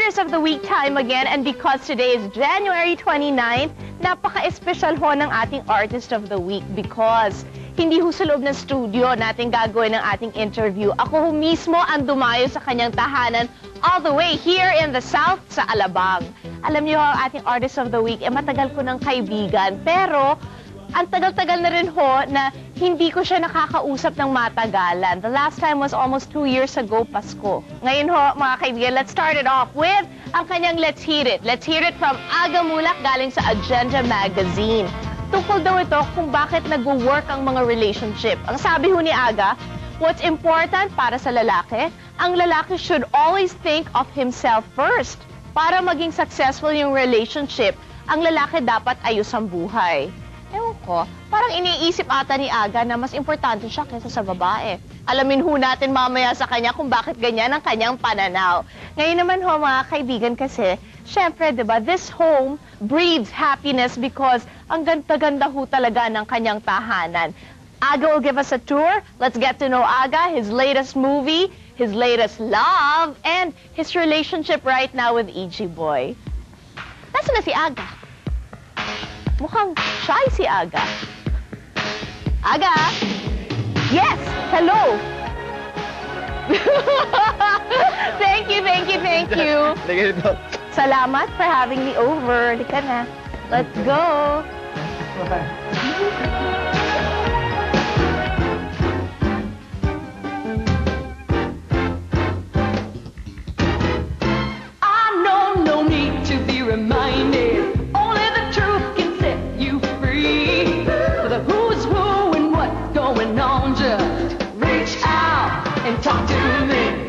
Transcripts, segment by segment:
Artist of the Week time again, and because today is January 29th, napaka-espesyal ho ng ating Artist of the Week because hindi ho sa loob ng studio natin gagawin ng ating interview. Ako ho mismo ang dumayo sa kanyang tahanan all the way here in the South sa Alabang. Alam niyo, ang ating Artist of the Week, matagal ko ng kaibigan, pero ang tagal-tagal na rin ho na hindi ko siya nakakausap ng matagalan. The last time was almost 2 years ago, Pasko. Ngayon ho, mga kaibigan, let's start it off with ang kanyang Let's Hear It. Let's hear it from Aga Mulak galing sa Agenda Magazine. Tungkol daw ito kung bakit nag-work ang mga relationship. Ang sabi ho ni Aga, what's important para sa lalaki, ang lalaki should always think of himself first. Para maging successful yung relationship, ang lalaki dapat ayos ang buhay. Ewan ko, parang iniisip ata ni Aga na mas importante siya kaysa sa babae. Alamin ho natin mamaya sa kanya kung bakit ganyan ang kanyang pananaw. Ngayon naman ho, mga kaibigan, kasi, syempre, diba, this home breeds happiness because ang ganda-ganda ho talaga ng kanyang tahanan. Aga will give us a tour. Let's get to know Aga, his latest movie, his latest love, and his relationship right now with E.G. Boy. Nasaan na si Aga? Mukhang shy si Aga. Aga? Yes! Hello! Thank you, thank you, thank you. Salamat for having me over. Lika na. Let's go. I know no need to be reminded. Just reach out and talk to me.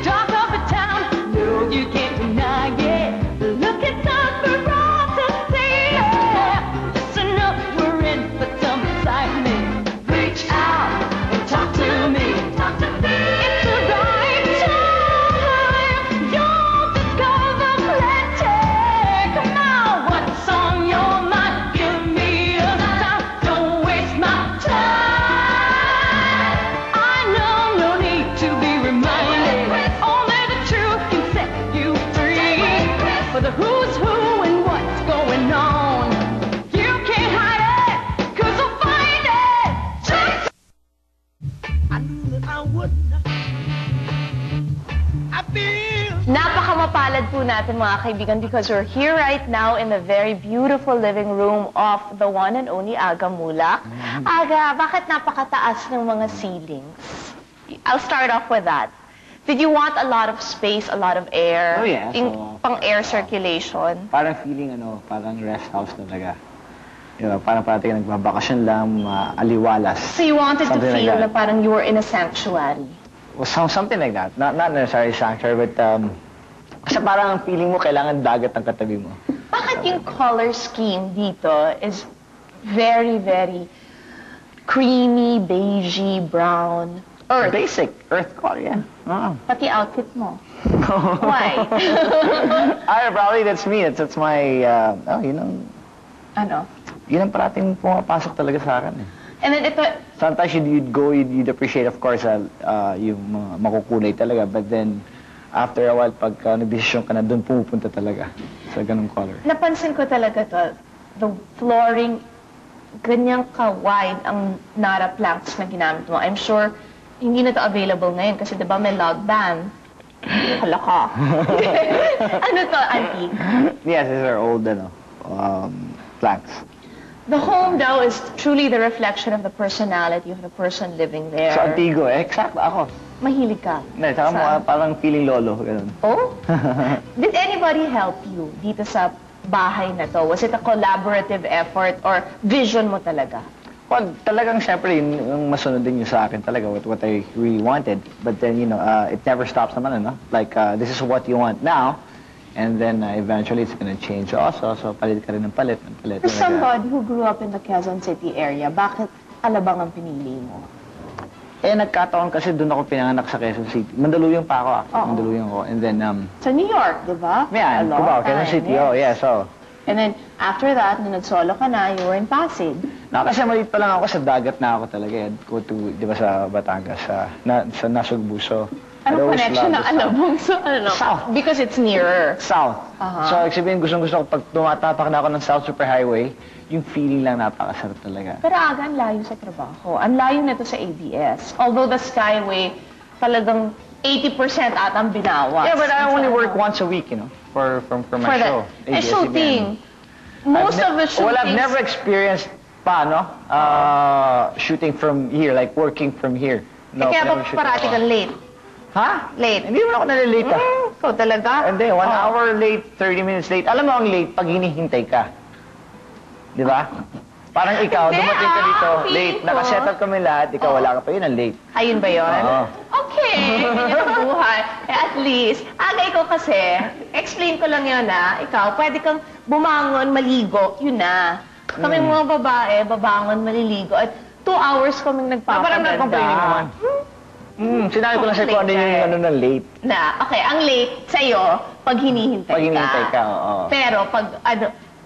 Talk of the town, no, you can't deny it. Look at the ferocity. Listen up, we're in for some excitement. Reach out and talk to me. It's the right time. You'll discover plenty. Come on, what's on your mind? Give me a sign. Don't waste my time. For the who's who and what's going on. You can't hide it, 'cause I'll find it. I knew that I would. I feel. Napakamapalad po natin, mga kaibigan, because we're here right now in the very beautiful living room of the one and only Aga Mulak. Aga, bakit napakataas ng mga ceilings? I'll start off with that. Did you want a lot of space, a lot of air? Oh, yeah. So, pang-air circulation? Parang feeling, parang rest house talaga. Parang parati ka nagbabakasyon lang, aliwalas. So you wanted to something feel like na parang you were in a sanctuary? Well, something like that. Not necessarily sanctuary, but kasi parang ang feeling mo kailangan dagat ang katabi mo. Bakit yung color scheme dito is very, very creamy, beigey, brown? Earth. Basic. Earth color, yeah. Pati outfit mo. Why? Probably that's me. That's my, Ano? Yun ang parating pumapasok talaga sa akin eh. And then ito... Sometimes you'd appreciate, of course, yung mga makukulay talaga. But then, after a while, pag nag-desisyon ka na, doon pumupunta talaga sa ganung color. Napansin ko talaga to, the flooring, ganyang ka-wide ang Nara planks na ginamit mo. I'm sure hindi na to available ngayon kasi diba may log ban. Hala ka. Ano to, Auntie? Yes, these are old, planks. The home daw is truly the reflection of the personality of the person living there. So, antigo exact ako. Mahilig ka? Hindi, saka parang feeling lolo, ganun. Oh? Did anybody help you dito sa bahay na to? Was it a collaborative effort or vision mo talaga? Well, talagang syempre, yung masunod din yung sa akin talaga, what I really wanted. But then, it never stops naman, Like, this is what you want now, and then eventually it's gonna change also. So, palit ka rin ng palit. For somebody who grew up in the Quezon City area, bakit Alabang ang pinili mo? Nagkataon kasi doon ako pinanganak sa Quezon City. Mandaluyong pa ako, actually. Mandaluyong ako. And then, Sa New York, di ba? yeah, Cubao, Quezon City, yes. Oh, yeah, so. And then, after that, nung nag-solo ka na, you were in Pasig. Kasi maliit pa lang ako, sa dagat na ako talaga. Go to, di ba, sa Batangas, sa Nasugbu. So, Anong always connection ng love the South. Alabang sa ano? South. Because it's nearer. South. Aha. So, ibig sabihin, gustong-gusto ko, pag tumatapak na ako ng South Superhighway, yung feeling lang napakasarap talaga. Pero aga, ang layo sa trabaho. Ang layo nito sa ABS. Although the Skyway, talagang 80% atang binawas. Yeah, but I only work Ano? once a week, you know, for my For show. the shooting. Most of the shootings... Well, I've never experienced shooting from here, like working from here. No, Kaya never ba shooting parati abroad. kang late? Ha? Late? Hindi mo ako nalilate ah. Ikaw talaga? Hindi, 1 hour late, 30 minutes late. Alam mo ang late pag hinihintay ka. Di ba? Parang ikaw, Hindi, dumating ka dito, feeling late. ko. Nakaset up kami lahat, ikaw wala ka pa, yun ang late. Ayun ba yun? Oo. Okay, ganyan ang buhay. At least, aga ikaw kasi, explain ko lang yun ikaw, pwede kang bumangon, maligo, yun na. Kaming mga babae, babangon, maliligo, at 2 hours kaming Parang nagpapaganda. nag-complaining naman. Sinabi ko lang sa'yo kung ano yung ano ng late. Okay, ang late sa'yo, pag hinihintay Pag hinihintay ka, oo. Pero pag,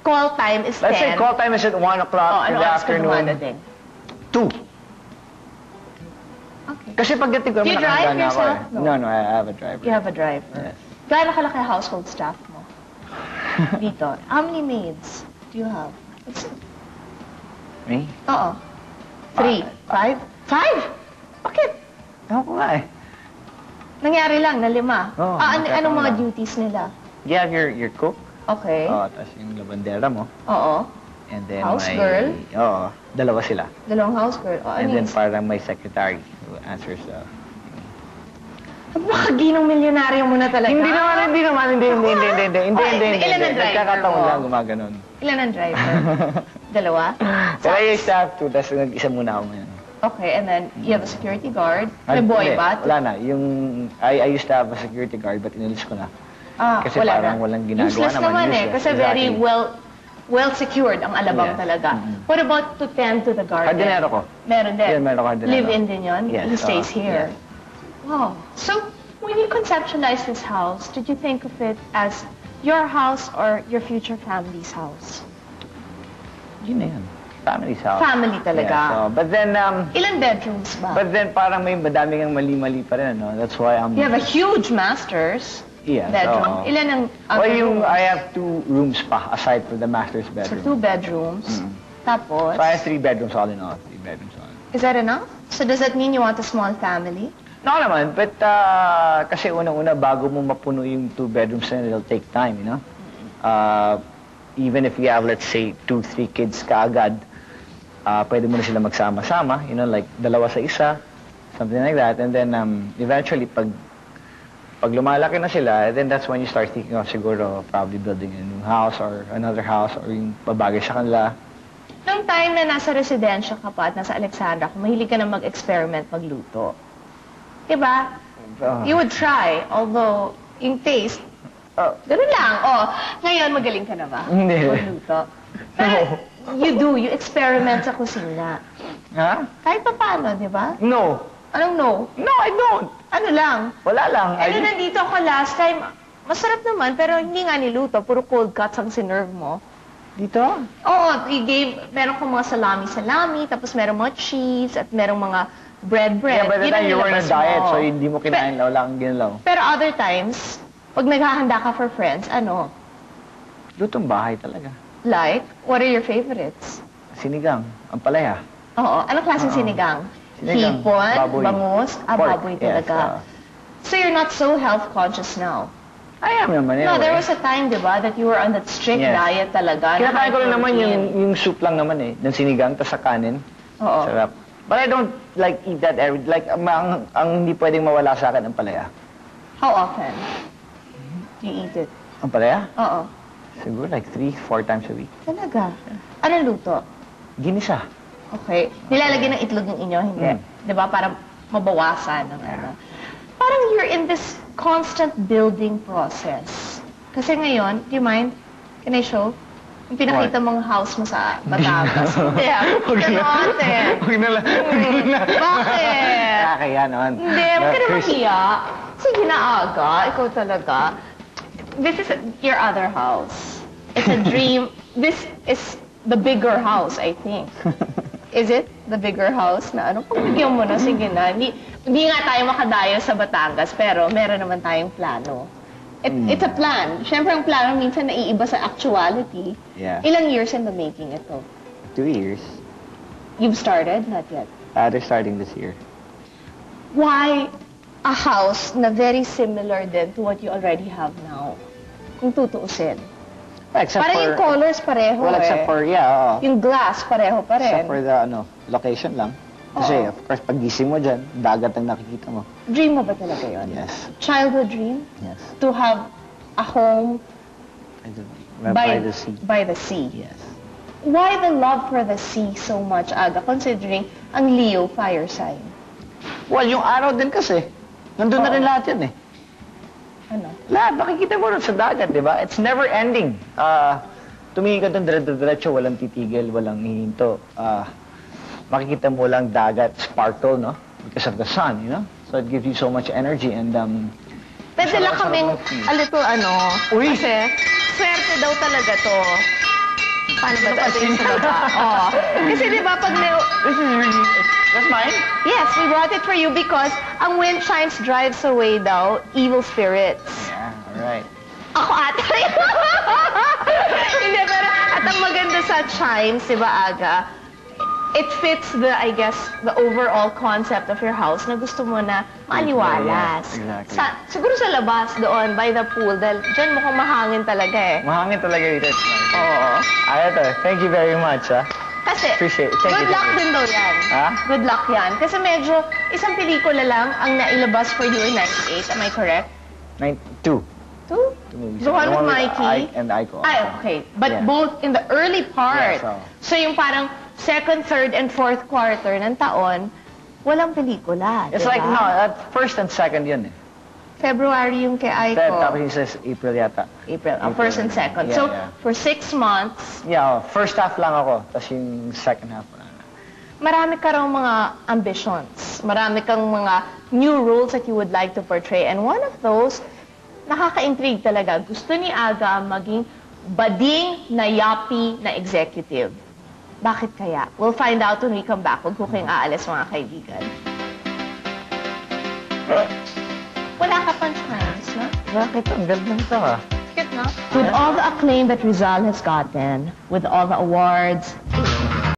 call time is 10. Let's say call time is at 1 o'clock in ano the oras ka afternoon. dumadating? 2. Okay. Kasi pagdating ko Do you naman, drive nakahanda na ako yourself? eh. No, I have a driver. You have a driver. Yes. Gaano kalaki household staff mo? Dito. How many maids do you have? Me? Oo. 3. 5? 5? Bakit? Ewan ko nga eh. Nangyari lang na 5. Oo, anong nagkataon mga lang. duties nila? You have your cook. Okay. Tapos yung labandera mo. Oo. And then House may... girl? Oo, dalawa sila. Dalawang house girl. And then parang may secretary who answers the... Bakaginong milyonaryo mo na talaga. Hindi naman. Ilan ang driver Nagkakataon mo? lang gumaganon. Ilan ang driver? Dalawa? Pero I used to have two, tapos nag-isa muna ako ngayon. Okay, and then you have a security guard. May boy Hindi, ba? Wala na. I used to have a security guard, but inalis ko na. Kasi wala parang na. walang ginagawa Useless naman. Kasi Useless, very exactly. well secured ang Alabang Yes. talaga. Mm-hmm. What about to tend to the garden? Hardinero ko. Meron din. Yeah, meron ako hardinero. Live-in din yun? Yes, He stays here. yes. Wow. So, when you conceptualized this house, did you think of it as your house or your future family's house? Yun na yun. Family's house. Family talaga. Yeah, so, but then, Ilan bedrooms ba? parang may madami kang mali-mali pa rin, no? That's why I'm... You have a huge master's Yes, bedroom. oo. Ilan ang Well, other rooms? I have 2 rooms pa, aside from the master's So, bedroom. 2 bedrooms. Mm. Tapos, So I have 3 bedrooms all in all. 3 bedrooms all in all. is that enough? So, does that mean you want a small family? No naman, but kasi unang-una, bago mo mapuno yung 2 bedrooms na yun, it'll take time, you know? Even if you have, let's say, 2-3 kids kaagad, pwede mo na sila magsama-sama, you know, like dalawa sa isa, something like that. And then eventually, pag lumalaki na sila, then that's when you start thinking of siguro probably building a new house or another house or yung babagay sa kanila. Noong time na nasa residensya ka pa at nasa Alexandra, kung mahilig ka na mag-experiment magluto. Diba? You would try, although yung taste, ganun lang. Ngayon magaling ka na ba? Hindi. Magluto. Pero you experiment sa kusina. Ha? Kahit pa paano, di ba? No. Anong no? No, I don't. Ano lang? Wala lang. Ano nandito ako last time, masarap naman, pero hindi nga niluto. Puro cold cuts ang sinerve mo. Dito? Oo, meron kang mga salami, tapos meron mga cheese, at meron mga bread. Yeah, by the Yun ang time you were on a nilabas diet, mo. so hindi mo kinain, wala kang ginalaw. Pero other times, pag naghahanda ka for friends, ano? Lutong bahay talaga. Like, what are your favorites? Sinigang, ampalaya. Oo, anong klaseng sinigang? Sinigang, Hipon, baboy. bangus, Pork, baboy yes, talaga. So you're not so health conscious now? I am naman, No, anyway. there was a time, di ba, that you were on that strict Yes. diet talaga. na Kinakain ko high rin naman protein. yung soup lang naman eh, ng sinigang, tas sa kanin. Oo. Sarap. But I don't like eat that every, like, ang hindi pwedeng mawala sa akin ang palaya. How often do you eat it? Ang palaya? Oo. Siguro like 3-4 times a week. Talaga? Anong luto? Ginisa. Okay. Nilalagyan ng itlog ng inyo, hindi? Di ba? Para mabawasan ng ano. Parang you're in this constant building process. Kasi ngayon, do you mind? Can I show? Yung pinakita mong house mo sa Batangas. Hindi, ganon eh. Huwag na lang. Bakit? Kaya naman. Hindi, huwag ka na mahiya. Sige na aga, ikaw talaga. This is your other house. It's a dream. This is the bigger house, I think. Is it the bigger house na ano? Pagbigyan mo na, sige na. Hindi nga tayo makadayo sa Batangas, pero meron naman tayong plano. It's a plan. Siyempre, ang plano minsan naiiba sa actuality. Yeah. Ilang years in the making ito? 2 years. You've started? Not yet. They're starting this year. Why a house na very similar din to what you already have now? Kung tutuusin. Except Parang for, yung colors pareho well, except for, yeah, oo. Yung glass pareho pa rin. Except for the, location lang. Kasi, of course, pag gising mo dyan, dagat ang nakikita mo. Dream mo ba talaga yun? Yes. Childhood dream? Yes. To have a home I do. By the sea. By the sea. Yes. Why the love for the sea so much, Aga, considering ang Leo fire sign? Well, yung araw din kasi. Nandun na rin lahat yan eh. Ano? Lahat, makikita mo rin sa dagat, di ba? It's never ending. Tumingin ka doon, dire-diretso, walang titigil, walang hihinto. Makikita mo lang dagat, sparkle, no? Because of the sun, you know? So it gives you so much energy and, Pwede lang kaming a little Uy! kasi swerte daw talaga to. Paano ba ito yung sa baba? Oo. Kasi di ba pag This is really, that's mine? Yes, we brought it for you because ang wind chimes drives away daw evil spirits. Yeah, alright. Ako ata rin. Hindi, pero at ang maganda sa chimes, di ba, Aga, it fits the, I guess, the overall concept of your house na gusto mo na maliwalas. Yeah, exactly. Siguro sa labas doon, by the pool, dahil dyan mukhang mahangin talaga eh. Mahangin talaga dito. Oo. Ito, thank you very much, Kasi, Appreciate it. Thank good you, luck thank you. din daw yan. Ha? Good luck yan. Kasi medyo, isang pelikula lang ang nailabas for you in 98. Am I correct? 2. Two? movies. The one with Mikey? Ike and Aiko. Ay, okay. But Yeah. both in the early part. Yeah, so yung parang second, third, and fourth quarter ng taon, walang pelikula. It's diba? like, no, first and second yun eh. February yung kay Aiko. Tapos yung says April yata. April. April. First and second. Yeah, so, yeah. for 6 months, Yeah, first half lang ako. Tapos yung second half wala na. marami ka raw mga ambitions. Marami kang mga new roles that you would like to portray. And one of those, nakaka-intrigue talaga. Gusto ni Aga maging bading na yappy na executive. Bakit kaya? We'll find out when we come back. Huwag ko kayong aalis, mga kaibigan. Wala ka pang chance, no? Bakit? Ang ganda nito ah. With all the acclaim that Rizal has gotten, with all the awards